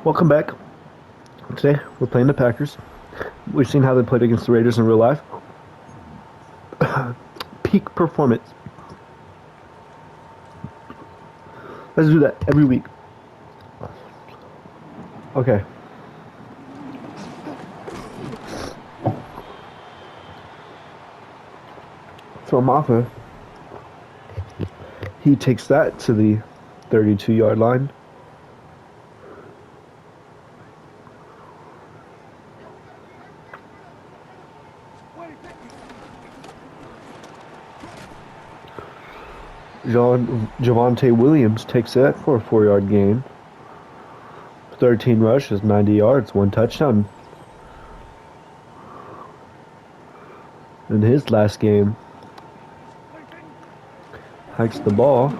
Welcome back. Today we're playing the Packers. We've seen how they played against the Raiders in real life. Peak performance. Let's do that every week. Okay. So Mafa, he takes that to the 32-yard line. Javonte Williams takes that for a 4-yard gain. 13 rushes, 90 yards, 1 touchdown. In his last game, hikes the ball.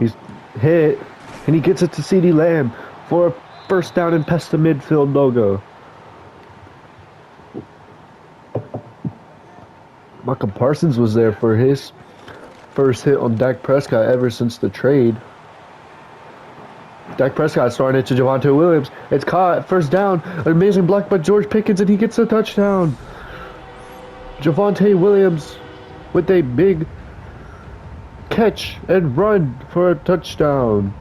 He's hit, and he gets it to CeeDee Lamb for a first down and past the midfield logo. Michael Parsons was there for his first hit on Dak Prescott ever since the trade. Dak Prescott starting it to Javonte Williams. It's caught. First down. An amazing block by George Pickens, and he gets a touchdown. Javonte Williams with a big catch and run for a touchdown.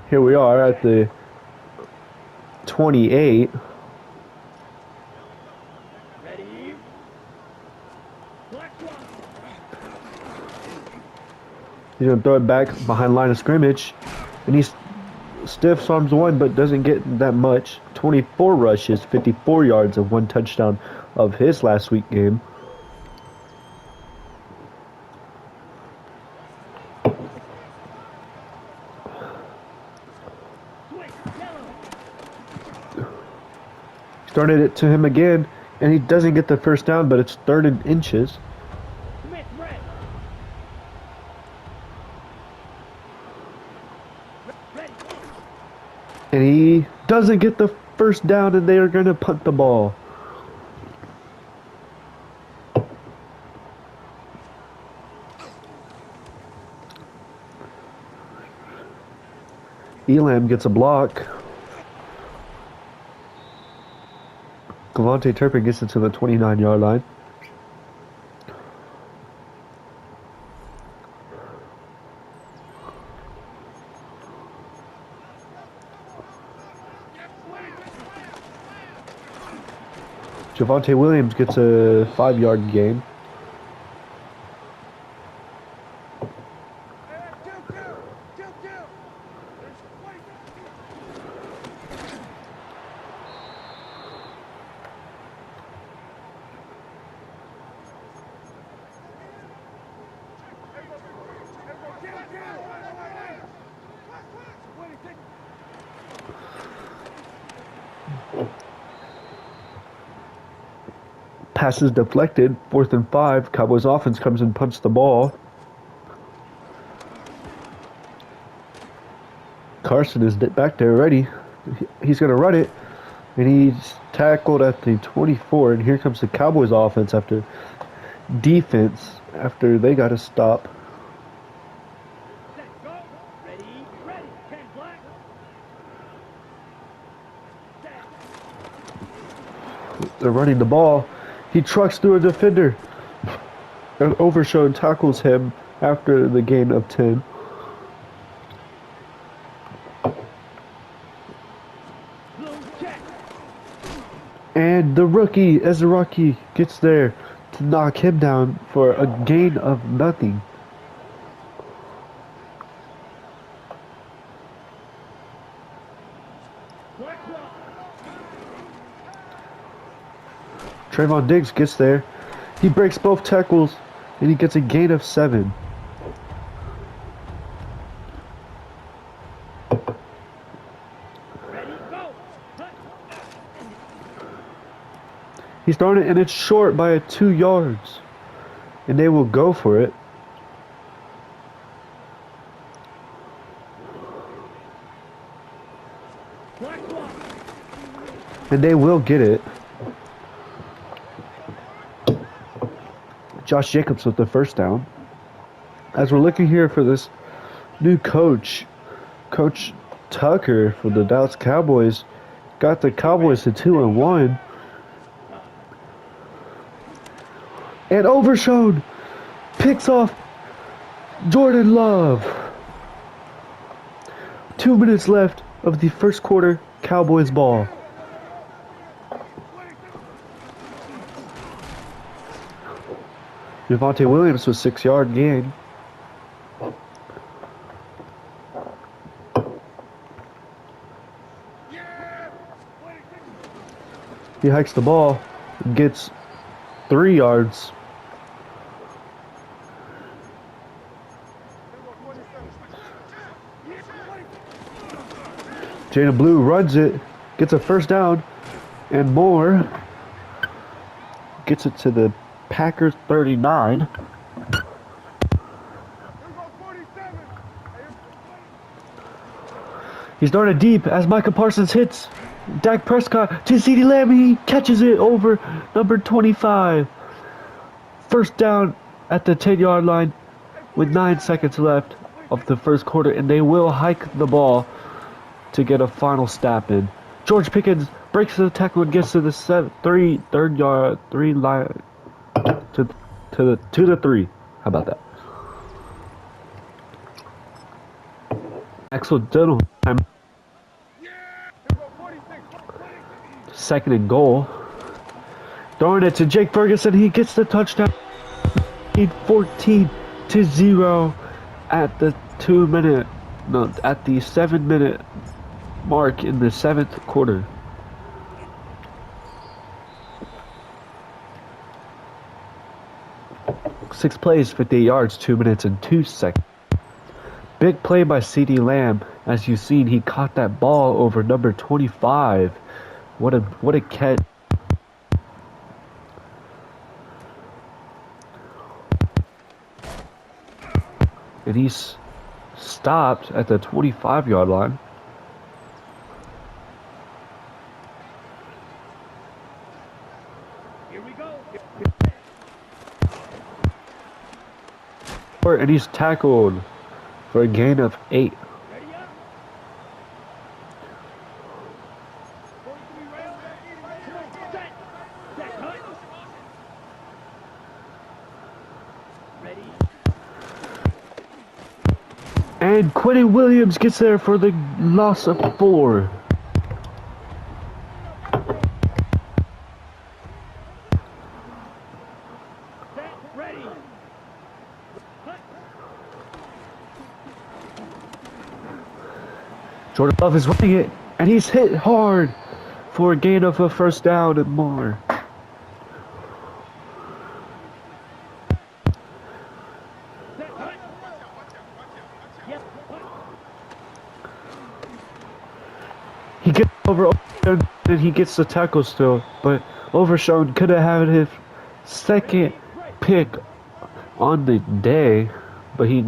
Here we are at the 28. He's going to throw it back behind line of scrimmage. And he stiff arms one, but doesn't get that much. 24 rushes, 54 yards, of 1 touchdown of his last week game. Started it to him again, and he doesn't get the first down, but it's 3rd and inches. And he doesn't get the first down, and they are going to punt the ball. Elam gets a block. Devontae Turpin gets it to the 29-yard line. Javonte Williams gets a 5-yard gain. Passes deflected, 4th and 5. Cowboys offense comes and punts the ball. Carson is back there ready. He's going to run it, and he's tackled at the 24. And here comes the Cowboys offense after they got to stop. They're running the ball. He trucks through a defender. An Overshown tackles him after the gain of 10. And the rookie, Ezraki, gets there to knock him down for a gain of nothing. Trayvon Diggs gets there. He breaks both tackles, and he gets a gain of 7. He's throwing it, and it's short by 2 yards. And they will go for it. And they will get it. Josh Jacobs with the first down. As we're looking here for this New coach, Coach Tucker for the Dallas Cowboys, got the Cowboys to 2-1. And Overshone picks off Jordan Love. 2 minutes left of the first quarter, Cowboys ball. Javonte Williams with 6-yard gain. He hikes the ball, gets 3 yards. Jada Blue runs it, gets a first down, and more. Gets it to the Packers 39. He's throwing it deep as Micah Parsons hits Dak Prescott to CeeDee Lamb. He catches it over number 25. First down at the 10-yard line with 9 seconds left of the first quarter, and they will hike the ball to get a final snap in. George Pickens breaks the tackle and gets to the third yard line to the 3. How about that? Accidental time. Second and goal. Throwing it to Jake Ferguson. He gets the touchdown. 14-0 at the 7-minute mark in the 7th quarter. Six plays, 58 yards, 2 minutes and 2 seconds. Big play by CeeDee Lamb. As you've seen, he caught that ball over number 25. What a catch. And he's stopped at the 25-yard line. Here we go. And he's tackled for a gain of 8. Ready up. 43 rail. Set. Set. Cut. Ready. And Quentin Williams gets there for the loss of 4. Set. Ready. Cut. Jordan Love is running it, and he's hit hard for a gain of a first down and more. Set. Cut. Yep. Cut. He gets over Overshone, and he gets the tackle still, but Overshone could have had his second pick on the day, but he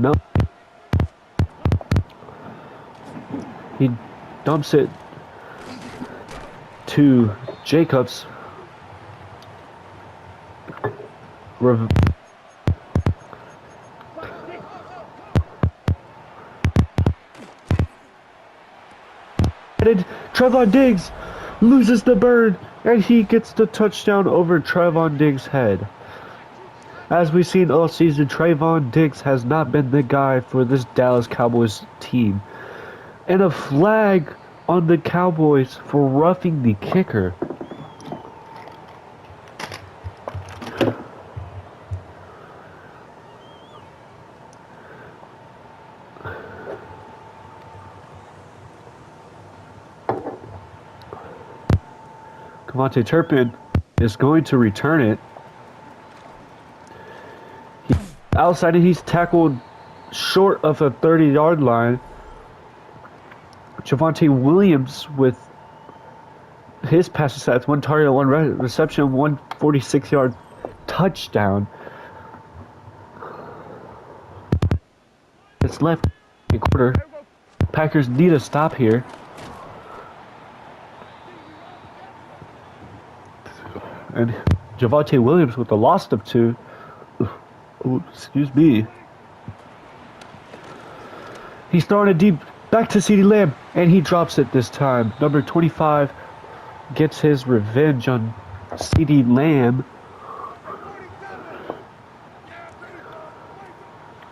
dumps it to Jacobs. Trevon Diggs loses the bird, and he gets the touchdown over Trevon Diggs' head. As we've seen all season, Trevon Diggs has not been the guy for this Dallas Cowboys team. And a flag on the Cowboys for roughing the kicker. Devontae Turpin is going to return it. Outside, and he's tackled short of a 30-yard line. Javonte Williams with his passing stats, 1 target, 1 reception, 146-yard touchdown. It's left a quarter. Packers need a stop here. And Javonte Williams with the loss of 2. Ooh, excuse me. He's throwing it deep back to CeeDee Lamb, and he drops it this time. Number 25 gets his revenge on CeeDee Lamb.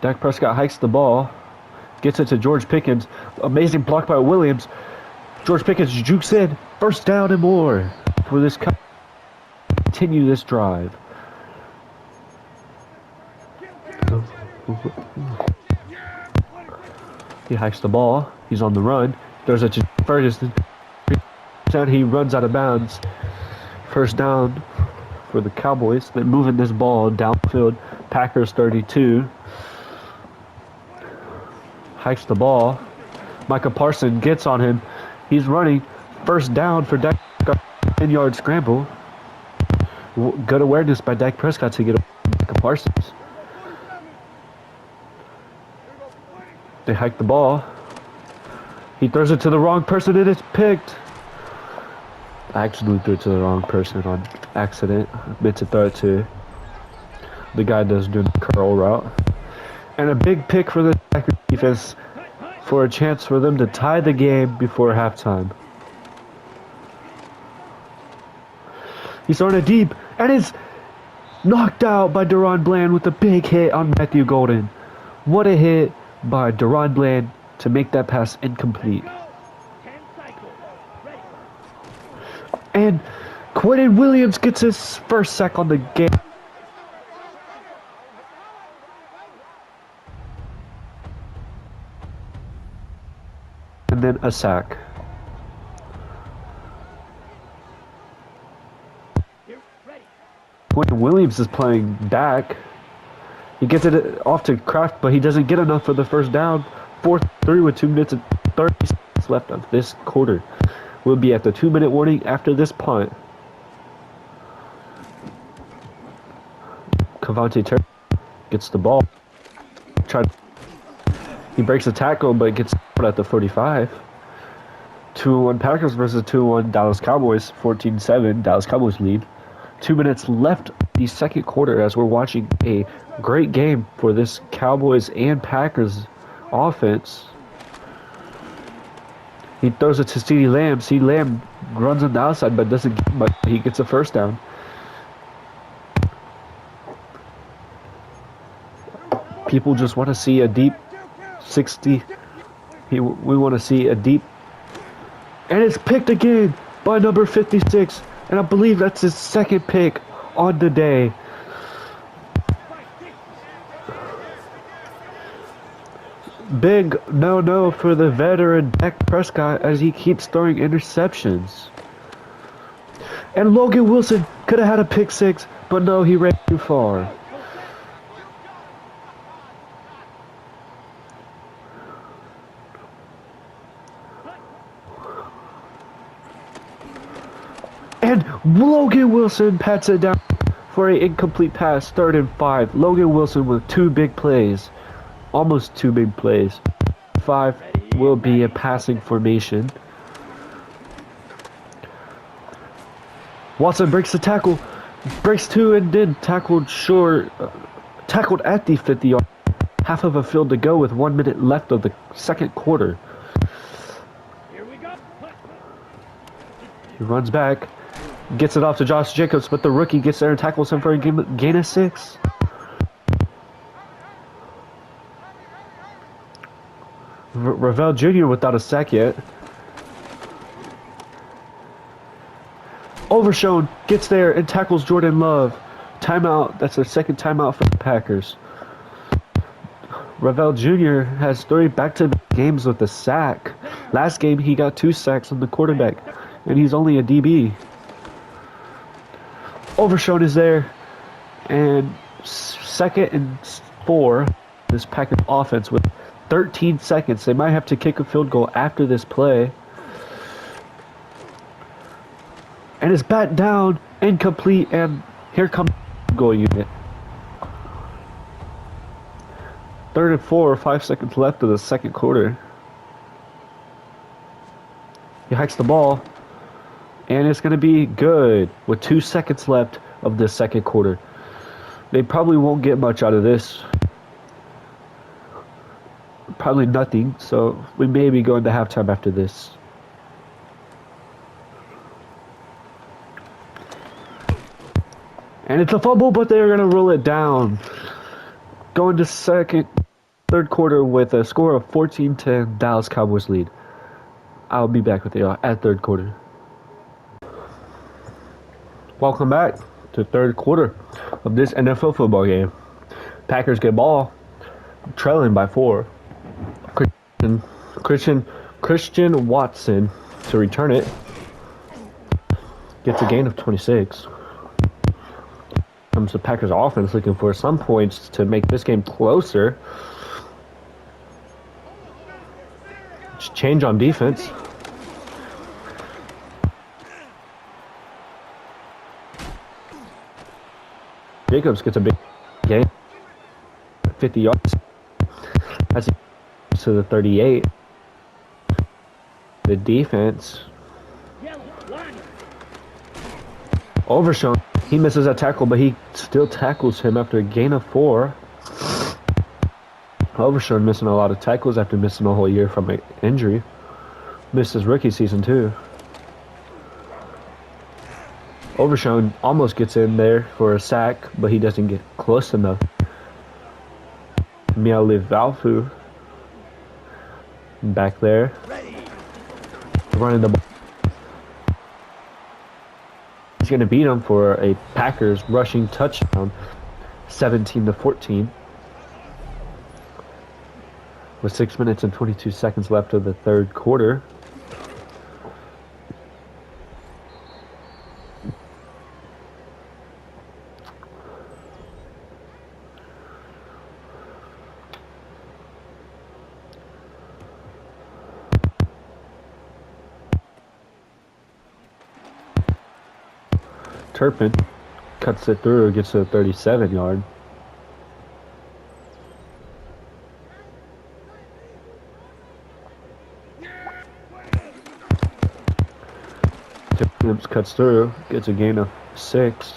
Dak Prescott hikes the ball, gets it to George Pickens. Amazing block by Williams. George Pickens jukes in. First down and more for this continue this drive. He hikes the ball. He's on the run. There's a Ferguson. He runs out of bounds. First down for the Cowboys. They're moving this ball downfield. Packers 32. Hikes the ball. Micah Parsons gets on him. He's running. First down for Dak. 10-yard scramble. Good awareness by Dak Prescott to get Micah Parsons. They hike the ball. He throws it to the wrong person and it's picked. I actually threw it to the wrong person on accident. I meant to throw it to the guy that's doing the curl route. And a big pick for the Packers defense for a chance for them to tie the game before halftime. He's throwing it deep and is knocked out by Deron Bland with a big hit on Matthew Golden. What a hit by Deron Bland to make that pass incomplete. And Quentin Williams gets his first sack on the game. And then a sack. Quentin Williams is playing back. He gets it off to Kraft, but he doesn't get enough for the first down. 4-3 with 2 minutes and 30 seconds left of this quarter. We'll be at the 2-minute warning after this punt. Cavante Terry gets the ball. He breaks a tackle, but gets out at the 45. 2-1 Packers versus 2-1 Dallas Cowboys. 14-7. Dallas Cowboys lead. 2 minutes left the second quarter as we're watching a great game for this Cowboys and Packers offense. He throws it to CeeDee Lamb. CeeDee Lamb runs on the outside but doesn't get much. He gets a first down. People just want to see a deep 60. We want to see a deep. And it's picked again by number 56. And I believe that's his second pick on the day. Big no for the veteran Dak Prescott as he keeps throwing interceptions. And Logan Wilson could have had a pick six, but no, he ran too far. And Logan Wilson pats it down for an incomplete pass, 3rd and 5. Logan Wilson with 2 big plays. Almost 2 big plays. 5 will be a passing formation. Watson breaks the tackle. Breaks 2 and then tackled short. Tackled at the 50-yard. Half of a field to go with 1 minute left of the second quarter. Here we go. He runs back. Gets it off to Josh Jacobs, but the rookie gets there and tackles him for a gain of 6. Ravel Jr. without a sack yet. Overshown gets there and tackles Jordan Love. Timeout. That's their second timeout for the Packers. Ravel Jr. has 3 back-to-back games with a sack. Last game he got 2 sacks on the quarterback, and he's only a DB. Overshown is there, and 2nd and 4. This Packers offense with 13 seconds. They might have to kick a field goal after this play. And it's bat down, incomplete, and here comes the goal unit. 3rd and 4, 5 seconds left of the second quarter. He hikes the ball. And it's going to be good with 2 seconds left of the second quarter. They probably won't get much out of this. Probably nothing, so we may be going to halftime after this. And it's a fumble, but they're going to roll it down. Going to third quarter with a score of 14-10, Dallas Cowboys lead. I'll be back with you at third quarter. Welcome back to third quarter of this NFL football game. Packers get ball, trailing by 4. Christian Watson to return it. Gets a gain of 26. Comes the Packers offense looking for some points to make this game closer. Change on defense. Jacobs gets a big gain. 50 yards. That's to the 38. The defense. Overshown. He misses a tackle, but he still tackles him after a gain of 4. Overshown missing a lot of tackles after missing a whole year from an injury. Missed his rookie season too. Overshown almost gets in there for a sack, but he doesn't get close enough. Miali Valfu back there. Running the ball. He's going to beat him for a Packers rushing touchdown, 17-14. With 6 minutes and 22 seconds left of the third quarter. Turpin cuts it through, gets to the 37-yard. Williams cuts through, gets a gain of 6.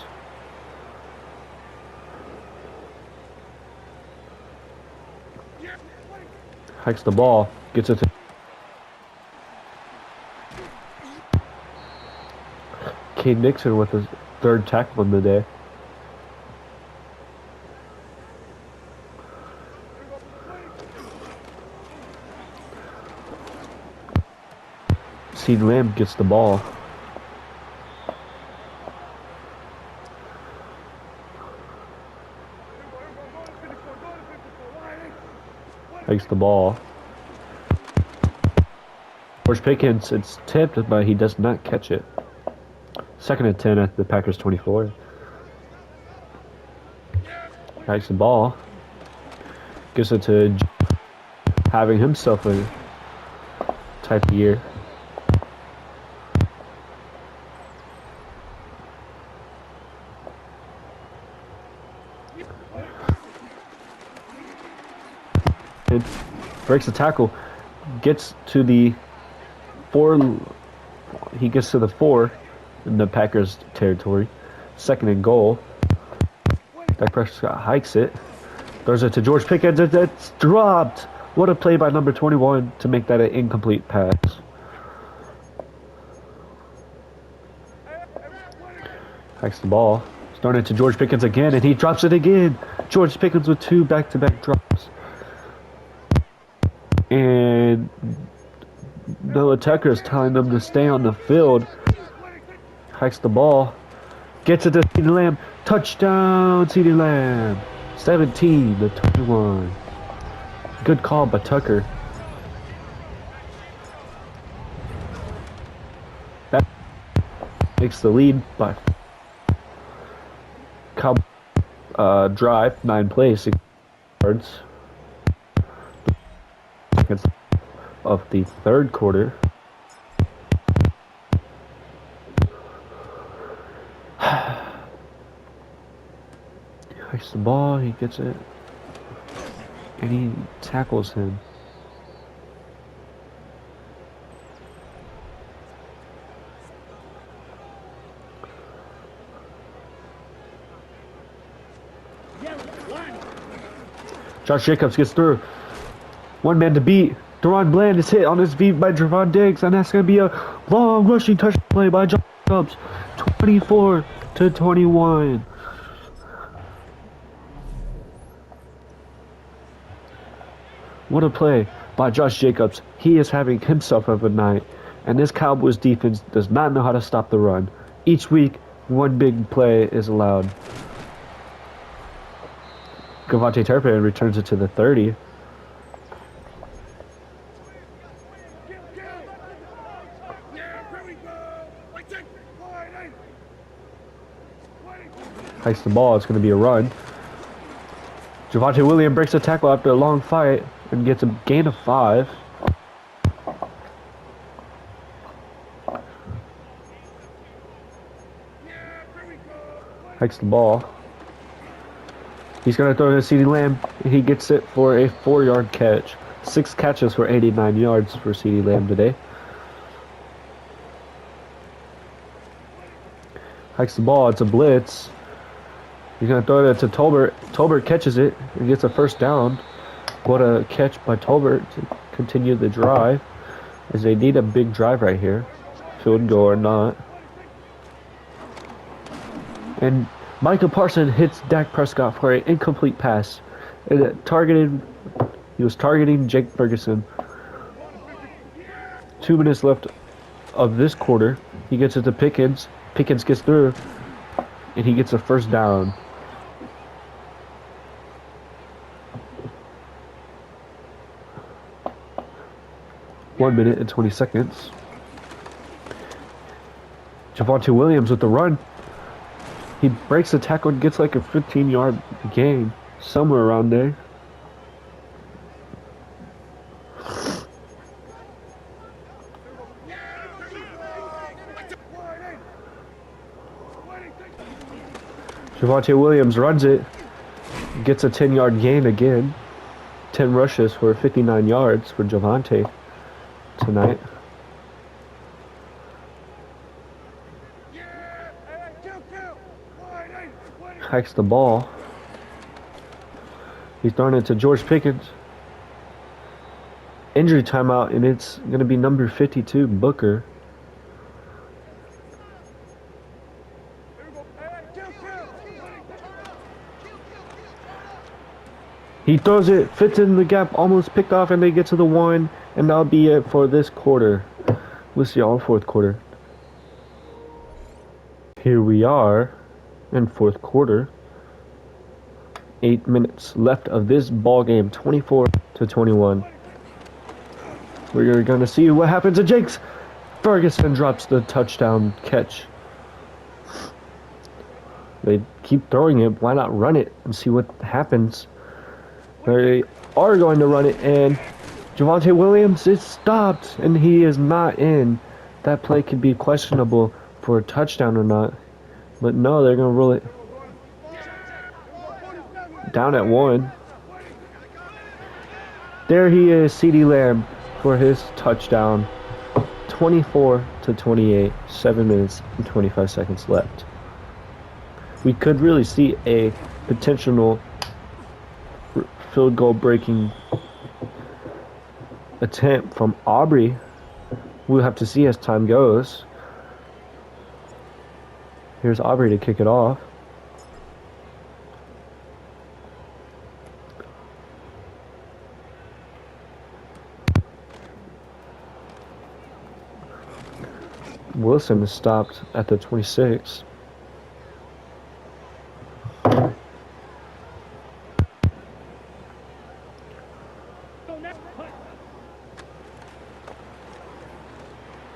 Hikes the ball, gets it to Cade Nixon with his 3rd tackle of the day. CeeDee Lamb gets the ball. Takes the ball. George Pickens, it's tipped, but he does not catch it. 2nd and 10 at the Packers 24. Takes the ball. Gives it to having himself a type of year. And breaks the tackle. Gets to the 4. He gets to the 4 in the Packers territory. 2nd and goal. Dak Prescott hikes it. Throws it to George Pickens. It's dropped. What a play by number 21 to make that an incomplete pass. Hikes the ball. Throwing it to George Pickens again, and he drops it again. George Pickens with 2 back-to-back drops. And Noah Tucker is telling them to stay on the field. Hikes the ball. Gets it to CeeDee Lamb. Touchdown, CeeDee Lamb. 17-21. Good call by Tucker. That makes the lead by drive, 9 plays, 6 yards. Of the third quarter. He hikes the ball, he gets it, and he tackles him. Josh Jacobs gets through. One man to beat. Deron Bland is hit on his feet by Trevon Diggs, and that's going to be a long rushing touchdown play by Josh Jacobs. 24-21. What a play by Josh Jacobs. He is having himself of a night, and this Cowboys defense does not know how to stop the run. Each week, one big play is allowed. Gavante Turpin returns it to the 30. Hikes the ball. It's going to be a run. Javonte Williams breaks the tackle after a long fight and gets a gain of 5. Hikes the ball. He's going to throw it to CeeDee Lamb, and he gets it for a 4-yard catch. 6 catches for 89 yards for CeeDee Lamb today. Hikes the ball. It's a blitz. He's going to throw it to Tolbert. Tolbert catches it and gets a first down. What a catch by Tolbert to continue the drive, as they need a big drive right here. Field goal or not. And Micah Parsons hits Dak Prescott for an incomplete pass. He was targeting Jake Ferguson. 2 minutes left of this quarter. He gets it to Pickens. Pickens gets through, and he gets a first down. One minute and 20 seconds. Javonte Williams with the run. He breaks the tackle and gets like a 15-yard gain, somewhere around there. Javonte Williams runs it, gets a 10-yard gain again. 10 rushes for 59 yards for Javonte tonight. Hikes the ball. He's throwing it to George Pickens. Injury timeout, and it's going to be number 52, Booker. He throws it, fits in the gap, almost picked off, and they get to the 1, and that'll be it for this quarter. We'll see y'all in fourth quarter. Here we are in fourth quarter. 8 minutes left of this ball game, 24-21. We're going to see what happens to Jakes. Ferguson drops the touchdown catch. They keep throwing it. Why not run it and see what happens? They are going to run it, and Javonte Williams is stopped, and he is not in. That play could be questionable for a touchdown or not. But no, they're going to rule it. Down at 1. There he is, CeeDee Lamb, for his touchdown. 24-28. 7 minutes and 25 seconds left. We could really see a potential field goal breaking attempt from Aubrey. We'll have to see as time goes. Here's Aubrey to kick it off. Wilson is stopped at the 26.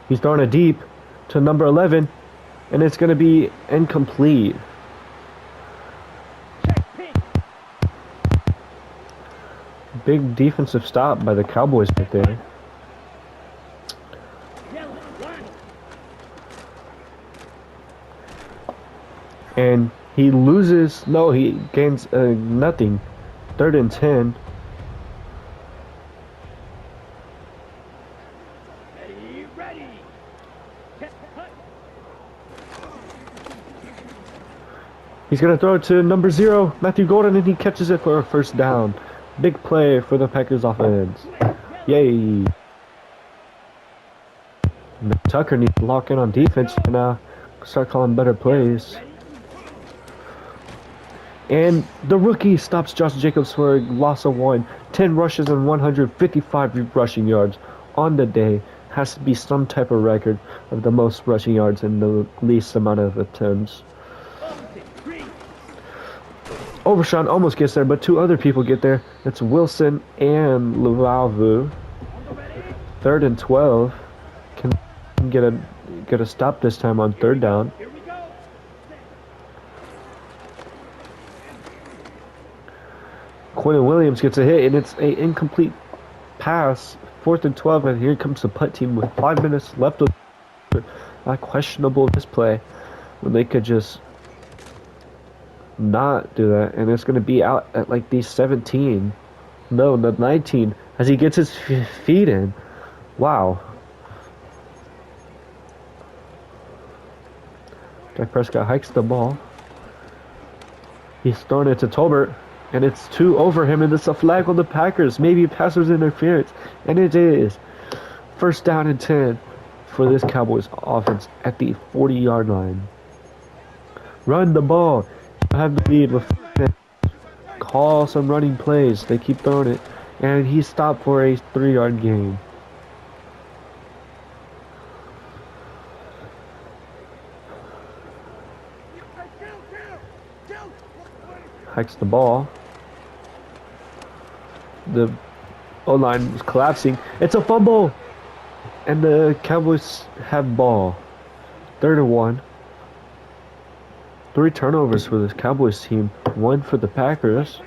He's throwing it deep to number 11, and it's going to be incomplete. Big defensive stop by the Cowboys right there. And he loses, no, he gains nothing. 3rd and 10. He's going to throw it to number 0, Matthew Golden, and he catches it for a first down. Big play for the Packers offense. Yay. Tucker needs to lock in on defense and start calling better plays. And the rookie stops Josh Jacobs for a loss of 1. 10 rushes and 155 rushing yards on the day. Has to be some type of record of the most rushing yards and the least amount of attempts. Overshawn almost gets there, but 2 other people get there. It's Wilson and Luvavu. 3rd and 12. Can get a stop this time on 3rd down. Quentin Williams gets a hit, and it's an incomplete pass. 4th and 12, and here comes the punt team with 5 minutes left. Questionable this play when they could just not do that, and it's going to be out at like the 17. No, the 19 as he gets his feet in. Wow. Dak Prescott hikes the ball. He's throwing it to Tolbert. And it's 2 over him, and it's a flag on the Packers. Maybe passer's interference. And it is. 1st down and 10 for this Cowboys offense at the 40-yard line. Run the ball. Have the lead with call some running plays. They keep throwing it. And he stopped for a 3-yard gain. Hikes the ball. The O-line is collapsing. It's a fumble! And the Cowboys have ball. 3rd and 1. 3 turnovers for this Cowboys team. 1 for the Packers.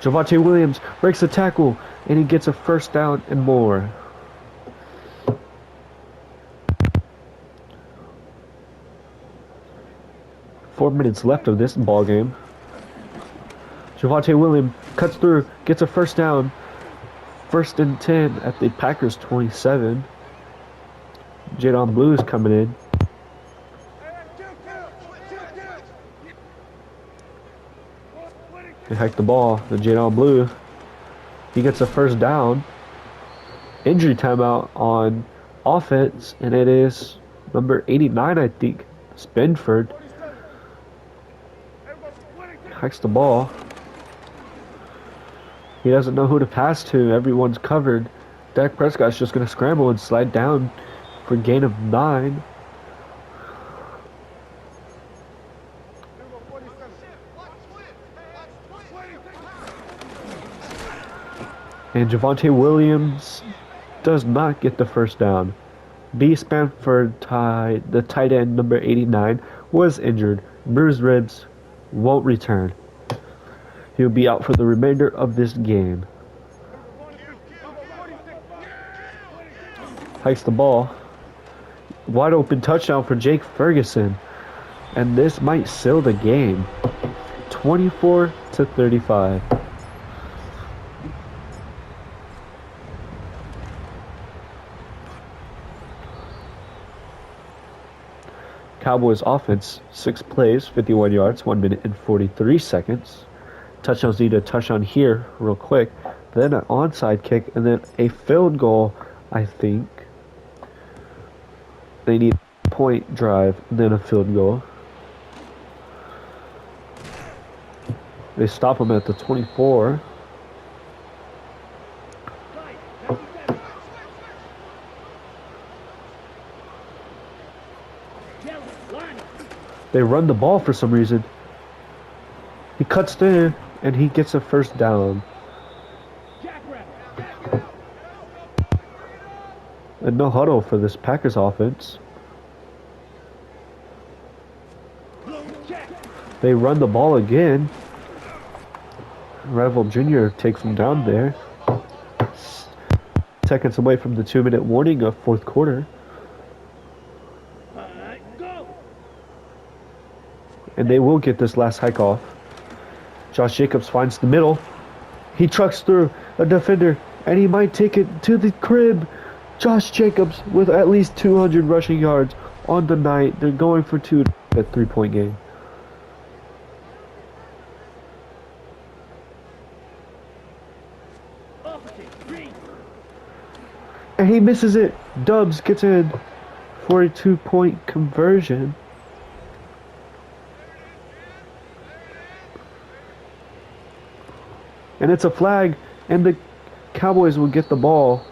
Javonte Williams breaks the tackle, and he gets a 1st down and more. Four minutes left of this ball game. Javonte Williams cuts through, gets a 1st down. 1st and 10 at the Packers 27. Jadon Blue is coming in. They hike the ball. The Jadon Blue. He gets a 1st down. Injury timeout on offense, and it is number 89, I think. Spenford. Hikes the ball. He doesn't know who to pass to. Everyone's covered. Dak Prescott's just going to scramble and slide down for a gain of 9. And Javonte Williams does not get the 1st down. B. Spanford, the tight end, number 89, was injured. Bruised ribs, won't return. He'll be out for the remainder of this game. Hikes the ball. Wide open touchdown for Jake Ferguson. And this might seal the game. 24-35. Cowboys offense, 6 plays, 51 yards, 1 minute and 43 seconds. Touchdowns need a touchdown here real quick. Then an onside kick and then a field goal, I think. They need a point drive and then a field goal. They stop them at the 24. They run the ball for some reason. He cuts there, and he gets a 1st down. And no huddle for this Packers offense. They run the ball again. Revel Jr. takes him down there. Seconds away from the 2-minute warning of 4th quarter. And they will get this last hike off. Josh Jacobs finds the middle. He trucks through a defender, and he might take it to the crib. Josh Jacobs with at least 200 rushing yards on the night. They're going for 2 at 3-point game. And he misses it. Dubs gets in. 42-point conversion. And it's a flag, and the Cowboys will get the ball.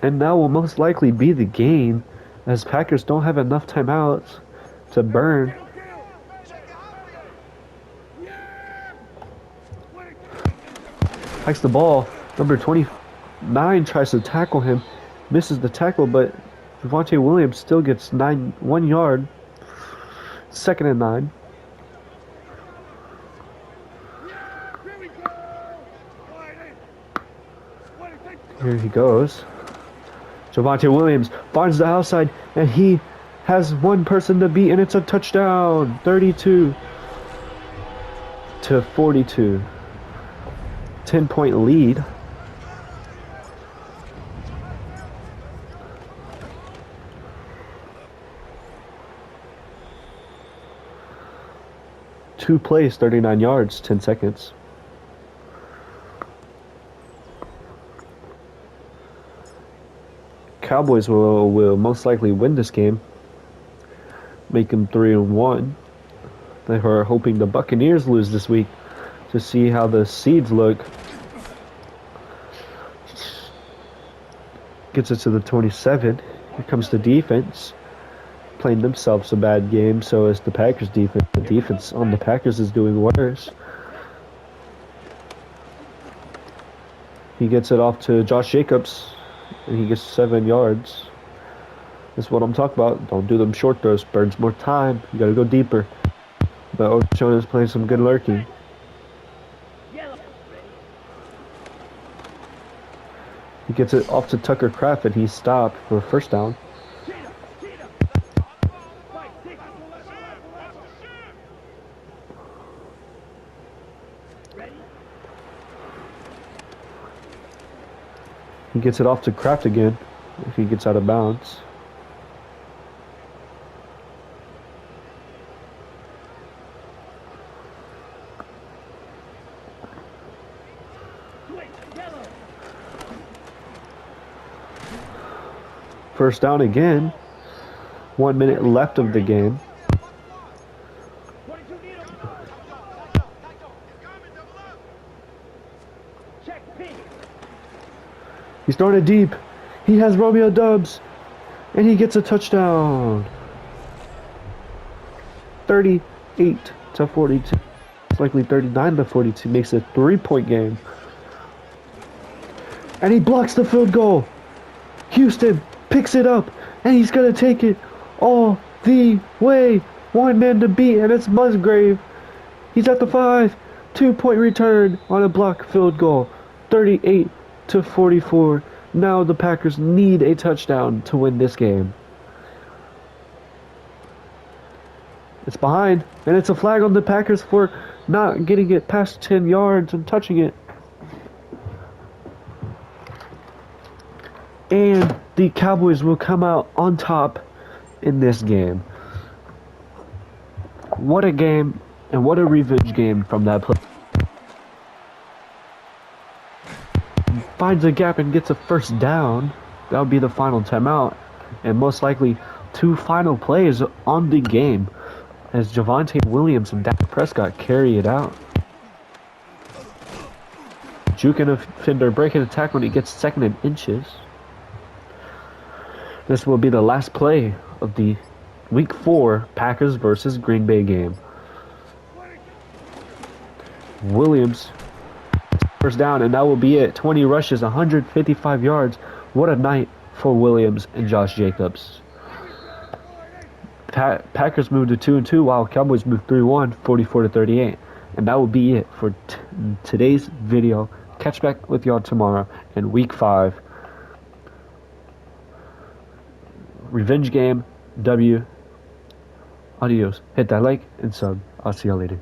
And that will most likely be the game, as Packers don't have enough timeouts to burn. Hikes the ball. Number 29 tries to tackle him. Misses the tackle, but Javonte Williams still gets 1 yard. 2nd and 9. Here he goes. Javonte Williams finds the outside, and he has one person to beat, and it's a touchdown. 32-42. 10-point lead. Two plays, 39 yards, 10 seconds. Cowboys will most likely win this game, make them 3-1. They are hoping the Buccaneers lose this week to see how the seeds look. Gets it to the 27. Here comes the defense, playing themselves a bad game. So is the Packers defense. The defense on the Packers is doing worse. He gets it off to Josh Jacobs, and he gets 7 yards. That's what I'm talking about. Don't do them short throws. Burns more time. You gotta go deeper. But Ochoa is playing some good lurking. He gets it off to Tucker Kraft, and he's stopped for a first down. He gets it off to Kraft again if he gets out of bounds. First down again. 1 minute left of the game. He's throwing it deep. He has Romeo Dubs. And he gets a touchdown. 38-42. It's likely 39-42. Makes it a 3-point game. And he blocks the field goal. Houston picks it up. And he's going to take it all the way. One man to beat. And it's Musgrave. He's at the 5. 2-point return on a blocked field goal. 38-44. Now the Packers need a touchdown to win this game. It's behind, and it's a flag on the Packers for not getting it past 10 yards and touching it. And the Cowboys will come out on top in this game. What a game, and what a revenge game from that play. Finds a gap and gets a first down. That would be the final timeout. And most likely 2 final plays on the game as Javonte Williams and Dak Prescott carry it out. Juking a defender, breaking attack when he gets 2nd and inches. This will be the last play of the Week 4 Packers versus Green Bay game. Williams, first down, and that will be it. 20 rushes, 155 yards. What a night for Williams and Josh Jacobs. Packers moved to 2-2 while Cowboys moved 3-1, 44-38. And that will be it for today's video. Catch back with y'all tomorrow in Week 5. Revenge game, W. Adios. Hit that like and sub. I'll see y'all later.